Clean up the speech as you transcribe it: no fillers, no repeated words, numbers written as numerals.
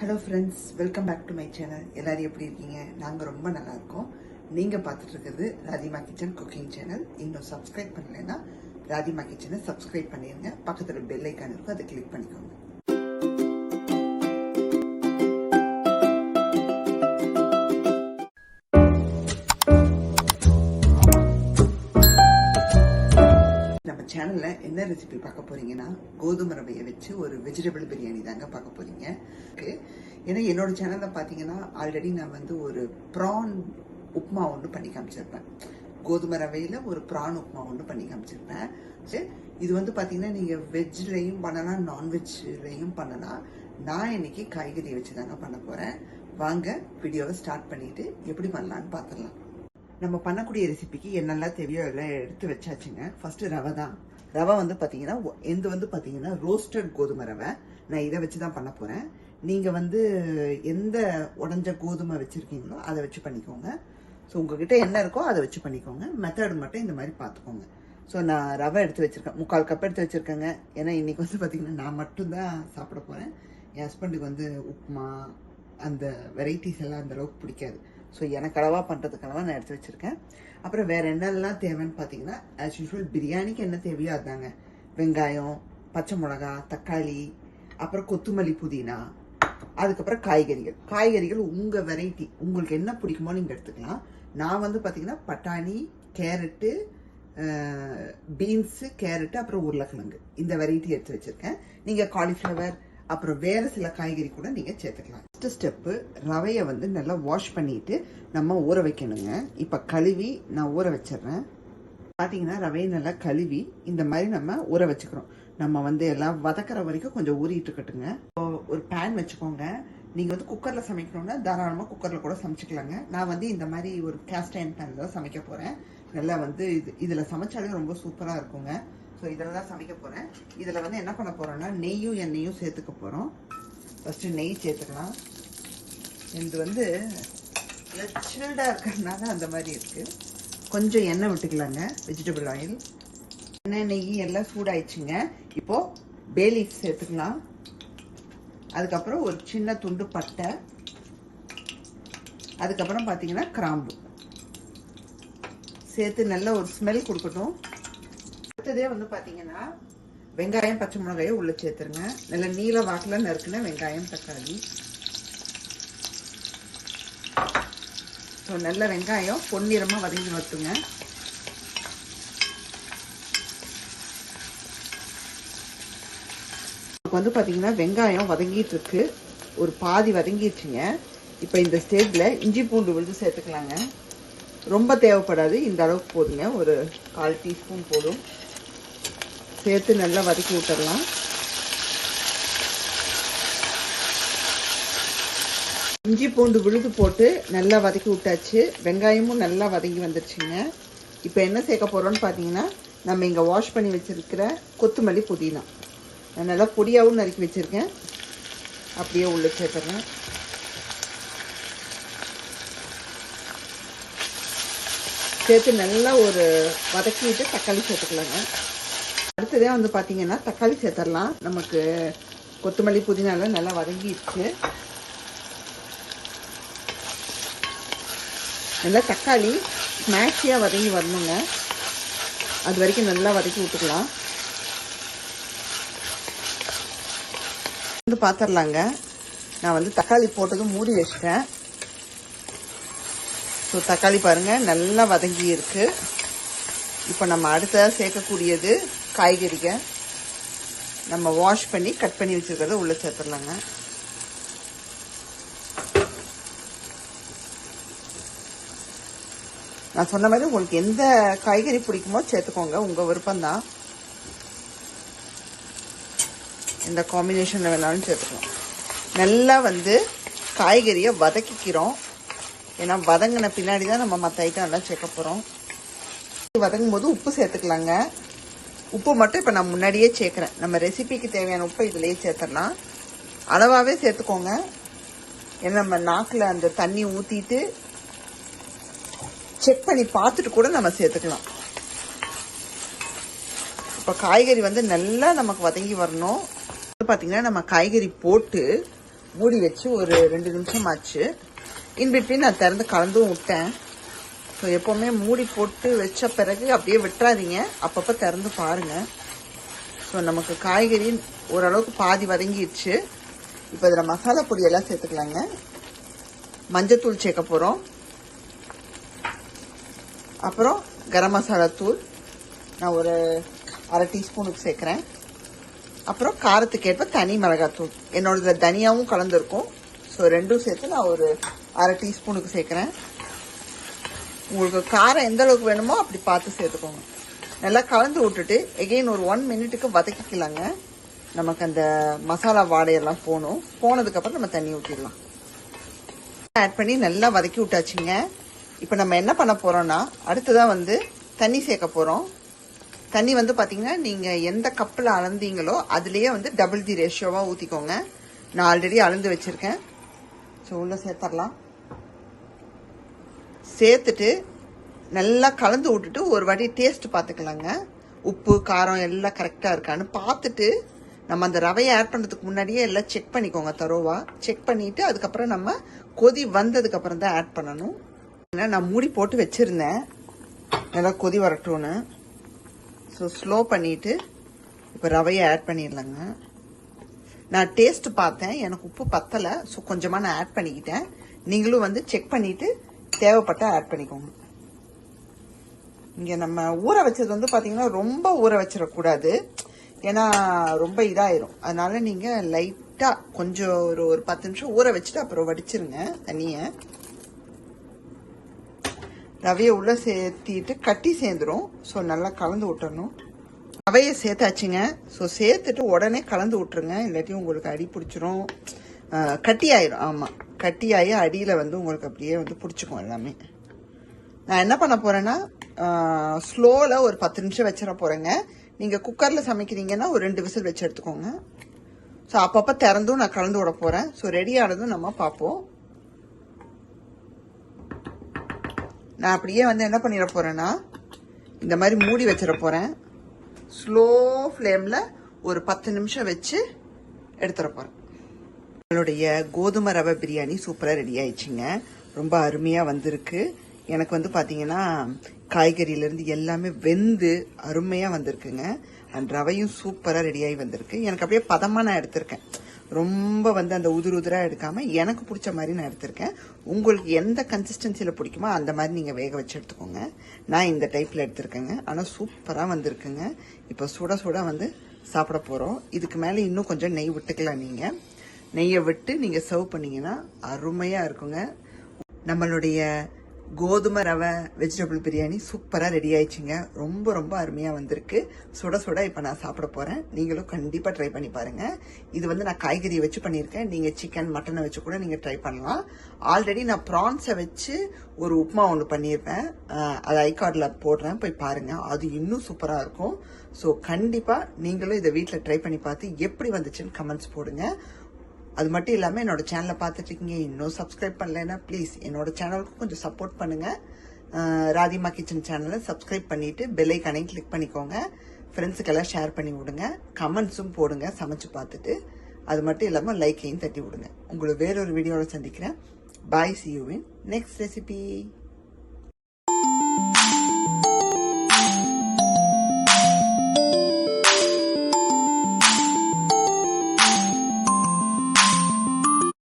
Hello friends, welcome back to my channel. எல்லாரும் எப்படி இருக்கீங்க? நாங்க ரொம்ப நல்லா இருக்கோம். நீங்க பார்த்துட்டு இருக்கிறது ராதிமா கிச்சன் குக்கிங் சேனல். இன்னும் சப்ஸ்கிரைப் பண்ணலைன்னா ராதிமா கிச்சனை சப்ஸ்கிரைப் பண்ணிருங்க. பக்கத்துல பெல் ஐகான் இருக்கும், அதை கிளிக் பண்ணிக்கோங்க. சேனல்ல என்ன ரெசிபி பார்க்க போறீங்கன்னா கோதுமை ரவையை வச்சு ஒரு வெஜிடபிள் பிரியாணி தாங்க பார்க்க போறீங்க. ஏன்னா என்னோட சேனல்ல பாத்தீங்கன்னா ஆல்ரெடி நான் வந்து ஒரு ப்ரான் உப்மா ஒன்று பண்ணி காமிச்சிருப்பேன். கோதுமை ரவையில ஒரு ப்ரான் உப்மா ஒன்று பண்ணி காமிச்சிருப்பேன். இது வந்து பாத்தீங்கன்னா நீங்க வெஜ்லயும் பண்ணலாம், நான்வெஜ்லயும் பண்ணலாம். நான் இன்னைக்கு காய்கறி வச்சு தாங்க பண்ண போறேன். வாங்க வீடியோவை ஸ்டார்ட் பண்ணிட்டு எப்படி பண்ணலான்னு பார்த்துடலாம். நம்ம பண்ணக்கூடிய ரெசிபிக்கு என்னெல்லாம் தேவையோ எல்லாம் எடுத்து வச்சாச்சுங்க. ஃபர்ஸ்ட் ரவை தான். ரவை வந்து பாத்தீங்கன்னா ரோஸ்டட் கோதுமை ரவை. நான் இதை வச்சு தான் பண்ண போறேன். நீங்க வந்து எந்த உடஞ்ச கோதுமை வச்சிருக்கீங்களோ அதை வச்சு பண்ணிக்கோங்க. ஸோ உங்ககிட்ட என்ன இருக்கோ அதை வச்சு பண்ணிக்கோங்க. மெத்தட் மட்டும் இந்த மாதிரி பார்த்துக்கோங்க. ஸோ நான் ரவை எடுத்து வச்சிருக்கேன், 3/4 கப் எடுத்து வச்சிருக்கேங்க. ஏன்னா இன்னைக்கு வந்து பாத்தீங்கன்னா நான் மட்டும்தான் சாப்பிட போறேன். என் ஹஸ்பண்டுக்கு வந்து உப்புமா அந்த வெரைட்டிஸ் எல்லாம் அந்த அளவுக்கு பிடிக்காது. ஸோ எனக்கு அளவாக பண்ணுறதுக்கு நான் எடுத்து வச்சுருக்கேன். அப்புறம் வேறு என்னெல்லாம் தேவைன்னு பார்த்தீங்கன்னா ஆஸ் யூஸ்வல் பிரியாணிக்கு என்ன தேவையோ அதுதாங்க. வெங்காயம், பச்சை மிளகா, தக்காளி, அப்புறம் கொத்தமல்லி, புதினா, அதுக்கப்புறம் காய்கறிகள் உங்கள் வெரைட்டி உங்களுக்கு என்ன பிடிக்குமோ நீங்கள் எடுத்துக்கலாம். நான் வந்து பார்த்தீங்கன்னா பட்டாணி, கேரட்டு, பீன்ஸு, கேரட்டு, அப்புறம் உருளைக்கிழங்கு இந்த வெரைட்டி எடுத்து வச்சுருக்கேன். நீங்கள் காலிஃப்ளவர் அப்புறம் வேற சில காய்கறி கூட நீங்க சேர்த்துக்கலாம். ஃபர்ஸ்ட் ஸ்டெப்பு, ரவையை வந்து நல்லா வாஷ் பண்ணிட்டு நம்ம ஊற வைக்கணுங்க. இப்ப கழுவி நான் ஊற வச்சிடறேன். பாத்தீங்கன்னா ரவையை நல்லா கழுவி இந்த மாதிரி நம்ம ஊற வச்சுக்கிறோம். நம்ம வந்து எல்லாம் வதக்கிற வரைக்கும் கொஞ்சம் ஊறிட்டு இருக்கட்டுங்க. ஒரு பேன் வச்சுக்கோங்க. நீங்க வந்து குக்கர்ல சமைக்கணும்னா தாராளமா குக்கர்ல கூட சமைச்சுக்கலாங்க. நான் வந்து இந்த மாதிரி ஒரு கேஸ்ட் அயர்ன் பேன்ல தான் சமைக்க போறேன். நல்லா வந்து இதுல சமைச்சாலே ரொம்ப சூப்பரா இருக்குங்க. ஸோ இதில் தான் சமைக்க போகிறேன். இதில் வந்து என்ன பண்ண போகிறோன்னா நெய்யும் எண்ணெயும் சேர்த்துக்க போகிறோம். ஃபஸ்ட்டு நெய் சேர்த்துக்கலாம். இது வந்து சில்டாக இருக்கிறதுனால அந்த மாதிரி இருக்குது. கொஞ்சம் எண்ணெய் விட்டுக்கலாங்க, வெஜிடபிள் ஆயில். எண்ணெய், நெய் எல்லாம் சூடாயிடுச்சுங்க. இப்போது பே லீஃப் சேர்த்துக்கலாம். அதுக்கப்புறம் ஒரு சின்ன துண்டு பட்டை, அதுக்கப்புறம் பார்த்தீங்கன்னா கிராம்பு சேர்த்து நல்ல ஒரு ஸ்மெல் கொடுக்கட்டும். அடுத்ததே வந்து பாத்தீங்கன்னா வெங்காயம், பச்சை மிளகாயை உள்ள சேர்த்துருங்க. நல்ல நீல வாக்குல நறுக்குன வெங்காயம், தக்காளி. நல்ல வெங்காயம் பொன்னிறமா வதங்கி வரட்டுங்க. வந்து பாத்தீங்கன்னா வெங்காயம் வதங்கிட்டு இருக்கு, ஒரு பாதி வதங்கிடுச்சுங்க. இப்ப இந்த ஸ்டேஜ்ல இஞ்சி பூண்டு விழுது சேர்த்துக்கலாங்க. ரொம்ப தேவைப்படாது, இந்த அளவுக்கு போதுங்க. ஒரு 1/4 டீஸ்பூன் போதும். சேர்த்து நல்லா வதக்கி விட்டுடலாம். இஞ்சி பூண்டு விழுது போட்டு நல்லா வதக்கி விட்டாச்சு. வெங்காயமும் நல்லா வதங்கி வந்துருச்சுங்க. இப்போ என்ன சேர்க்க போறோம்னு பார்த்தீங்கன்னா நம்ம இங்கே வாஷ் பண்ணி வச்சிருக்கிற கொத்தமல்லி, புதினா நான் நல்லா பொடியாகவும் நறுக்கி வச்சிருக்கேன். அப்படியே உள்ள சேர்த்துறேன். சேர்த்து நல்லா ஒரு வதக்கிட்டு தக்காளி சேர்த்துக்கலாங்க. அடுத்ததே வந்து பார்த்தீங்கன்னா தக்காளி சேர்த்துடலாம். நமக்கு கொத்தமல்லி, புதினாலாம் நல்லா வதங்கிடுச்சு. நல்லா தக்காளி ஸ்மாஷியாக வதங்கி வரணுங்க. அது வரைக்கும் நல்லா வதக்கி விட்டுக்கலாம். வந்து பார்த்துடலாங்க. நான் வந்து தக்காளி போட்டதும் மூடி வச்சிட்டேன். ஸோ தக்காளி பாருங்க நல்லா வதங்கி இருக்கு. இப்போ நம்ம அடுத்ததாக சேர்க்கக்கூடியது காய்கறிகள். நம்ம வாஷ் பண்ணி கட் பண்ணி வச்சிருக்கிறத உள்ள சேர்த்துடலாங்க. நான் சொன்ன மாதிரி உங்களுக்கு எந்த காய்கறி பிடிக்குமோ சேர்த்துக்கோங்க, உங்க விருப்பம் தான். எந்த காம்பினேஷன்ல வேணாலும் சேர்த்துக்கலாம். நல்லா வந்து காய்கறியை வதக்கிக்கிறோம். ஏன்னா வதங்கின பின்னாடி தான் நம்ம மற்ற ஐட்டம் எல்லாம் சேர்க்க போறோம். வதங்கும் போது உப்பு சேர்த்துக்கலாங்க. உப்பு மட்டும் இப்போ நான் முன்னாடியே சேர்க்குறேன். நம்ம ரெசிபிக்கு தேவையான உப்பை இதுலேயே சேர்த்துடலாம். அளவாகவே சேர்த்துக்கோங்க. ஏன்னா நம்ம நாக்கில் அந்த தண்ணி ஊற்றிட்டு செக் பண்ணி பார்த்துட்டு கூட நம்ம சேர்த்துக்கலாம். இப்போ காய்கறி வந்து நல்லா நமக்கு வதங்கி வரணும். பார்த்தீங்கன்னா நம்ம காய்கறி போட்டு மூடி வச்சு ஒரு 2 நிமிஷம் ஆச்சு. இன்பிட்வீன் நான் திறந்து கலந்தும் விட்டேன். ஸோ எப்போவுமே மூடி போட்டு வச்ச பிறகு அப்படியே விட்டுறாதீங்க, அப்பப்போ திறந்து பாருங்கள். ஸோ நமக்கு காய்கறி ஓரளவுக்கு பாதி வதங்கிடுச்சு. இப்போ இதில் மசாலா பொடியெல்லாம் சேர்த்துக்கலாங்க. மஞ்சத்தூள் சேர்க்க போகிறோம். அப்புறம் கரம் மசாலா தூள் நான் ஒரு 1/2 டீஸ்பூனுக்கு சேர்க்குறேன். அப்புறம் காரத்துக்கேற்ப தனி மிளகாத்தூள், என்னோட தனியாவும் கலந்துருக்கும். ஸோ ரெண்டும் சேர்த்து நான் ஒரு 1/2 டீஸ்பூனுக்கு சேர்க்குறேன். உங்களுக்கு காரம் எந்த அளவுக்கு வேணுமோ அப்படி பார்த்து சேர்த்துக்கோங்க. நல்லா கலந்து விட்டுட்டு எகெயின் ஒரு 1 மினிட்டுக்கு வதக்கிக்கலாங்க. நமக்கு அந்த மசாலா வாடையெல்லாம் போனதுக்கப்புறம் நம்ம தண்ணி ஊற்றிடலாம். ஆட் பண்ணி நல்லா வதக்கி விட்டாச்சுங்க. இப்போ நம்ம என்ன பண்ண போகிறோன்னா, அடுத்ததாக தண்ணி சேர்க்க போகிறோம். தண்ணி பார்த்தீங்கன்னா நீங்கள் எந்த கப்பில் அளந்தீங்களோ அதுலேயே டபுள் தி ரேஷியோவாக ஊற்றிக்கோங்க. நான் ஆல்ரெடி அளந்து வச்சுருக்கேன். ஸோ உள்ளே சேர்த்துடலாம். சேர்த்துட்டு நல்லா கலந்து விட்டுட்டு ஒரு வாட்டி டேஸ்ட் பார்த்துக்கலாங்க. உப்பு காரம் எல்லாம் கரெக்டாக இருக்கான்னு பார்த்துட்டு நம்ம அந்த ரவையை ஆட் பண்ணுறதுக்கு முன்னாடியே எல்லாம் செக் பண்ணிக்கோங்க. தரோவா செக் பண்ணிவிட்டு அதுக்கப்புறம் நம்ம கொதி வந்ததுக்கப்புறம் தான் ஆட் பண்ணணும். நான் மூடி போட்டு வச்சுருந்தேன் நல்லா கொதி வரட்டும்னு. ஸோ ஸ்லோ பண்ணிவிட்டு இப்போ ரவையை ஆட் பண்ணிடலாங்க. நான் டேஸ்ட் பார்த்தேன், எனக்கு உப்பு பத்தலை. ஸோ கொஞ்சமாக நான் ஆட் பண்ணிக்கிட்டேன். நீங்களும் செக் பண்ணிவிட்டு தேவைப்பட்டால் ஆட் பண்ணிக்கோங்க. இங்கே நம்ம ஊற வச்சது பார்த்தீங்கன்னா ரொம்ப ஊற வச்சிடக்கூடாது, ஏன்னா ரொம்ப இதாயிரும். அதனால நீங்கள் லைட்டாக கொஞ்சம் ஒரு 10 நிமிஷம் ஊற வச்சுட்டு அப்புறம் வடிச்சிருங்க தண்ணியை. ரவையை உள்ளே சேர்த்திட்டு கட்டி சேர்ந்துடும். ஸோ நல்லா கலந்து விட்டுறணும். ரவையை சேர்த்தாச்சுங்க. ஸோ சேர்த்துட்டு உடனே கலந்து விட்டுருங்க, இல்லாட்டி உங்களுக்கு அடி பிடிச்சிரும், கட்டி ஆயிரும். ஆமாம், கட்டி ஆகி அடியில் உங்களுக்கு அப்படியே பிடிச்சிக்கும் எல்லாமே. நான் என்ன பண்ண போகிறேன்னா, ஸ்லோவில் ஒரு 10 நிமிஷம் வச்சிட போகிறேங்க. நீங்கள் குக்கரில் சமைக்கிறீங்கன்னா ஒரு 2 விசில் வச்சு எடுத்துக்கோங்க. ஸோ அப்பப்போ திறந்தும் நான் கலந்து விட போகிறேன். ஸோ ரெடி ஆனதும் நம்ம பார்ப்போம். நான் அப்படியே என்ன பண்ணிட போகிறேன்னா, இந்த மாதிரி மூடி வச்சிட போகிறேன். ஸ்லோ ஃப்ளேமில் ஒரு 10 நிமிஷம் வச்சு எடுத்துட போகிறேன். நம்மளுடைய கோதுமை ரவை பிரியாணி சூப்பராக ரெடி ஆயிடுச்சுங்க. ரொம்ப அருமையாக வந்திருக்கு. எனக்கு பார்த்தீங்கன்னா காய்கறியிலேருந்து எல்லாமே வெந்து அருமையாக வந்திருக்குங்க. அண்ட் ரவையும் சூப்பராக ரெடியாகி வந்திருக்கு. எனக்கு அப்படியே பதமாக நான் எடுத்திருக்கேன். ரொம்ப அந்த உதிராக எடுக்காமல் எனக்கு பிடிச்ச மாதிரி நான் எடுத்திருக்கேன். உங்களுக்கு எந்த கன்சிஸ்டன்சியில் பிடிக்குமோ அந்த மாதிரி நீங்கள் வேக வச்சு எடுத்துக்கோங்க. நான் இந்த டைப்பில் எடுத்திருக்கேங்க. ஆனால் சூப்பராக வந்திருக்குங்க. இப்போ சுட சுட சாப்பிட போகிறோம். இதுக்கு மேலே இன்னும் கொஞ்சம் நெய் விட்டுக்கலாம். நீங்கள் நெய்யை விட்டு நீங்கள் சர்வ் பண்ணிங்கன்னா அருமையாக இருக்குங்க. நம்மளுடைய கோதுமை ரவை வெஜிடபிள் பிரியாணி சூப்பராக ரெடி ஆயிடுச்சுங்க. ரொம்ப ரொம்ப அருமையாக வந்திருக்கு. சுட சுட இப்போ நான் சாப்பிட போகிறேன். நீங்களும் கண்டிப்பாக ட்ரை பண்ணி பாருங்கள். இது நான் காய்கறியை வச்சு பண்ணியிருக்கேன். நீங்கள் சிக்கன் மட்டனை வச்சு கூட நீங்கள் ட்ரை பண்ணலாம். ஆல்ரெடி நான் ப்ரான்ஸை வச்சு ஒரு உப்புமா ஒன்று பண்ணியிருப்பேன். அது ஐகார்டில் போடுறேன், போய் பாருங்கள். அது இன்னும் சூப்பராக இருக்கும். ஸோ கண்டிப்பாக நீங்களும் இதை வீட்டில் ட்ரை பண்ணி பார்த்து எப்படி வந்துச்சுன்னு கமெண்ட்ஸ் போடுங்க. அது மட்டும் இல்லாமல் என்னோட சேனலை பார்த்துட்டு இருக்கீங்க, இன்னும் சப்ஸ்கிரைப் பண்ணலைன்னா ப்ளீஸ் என்னோட சேனலுக்கு கொஞ்சம் சப்போர்ட் பண்ணுங்கள். ராதிமா கிச்சன் சேனலை சப்ஸ்கிரைப் பண்ணிவிட்டு பெல் ஐகானையும் கிளிக் பண்ணிக்கோங்க. ஃப்ரெண்ட்ஸுக்கெல்லாம் ஷேர் பண்ணி விடுங்க. கமெண்ட்ஸும் போடுங்க சமைச்சு பார்த்துட்டு. அது மட்டும் இல்லாமல் லைக்கையும் தட்டி விடுங்க. உங்களை வேறொரு வீடியோவில் சந்திக்கிறேன். பாய், see you in next recipe.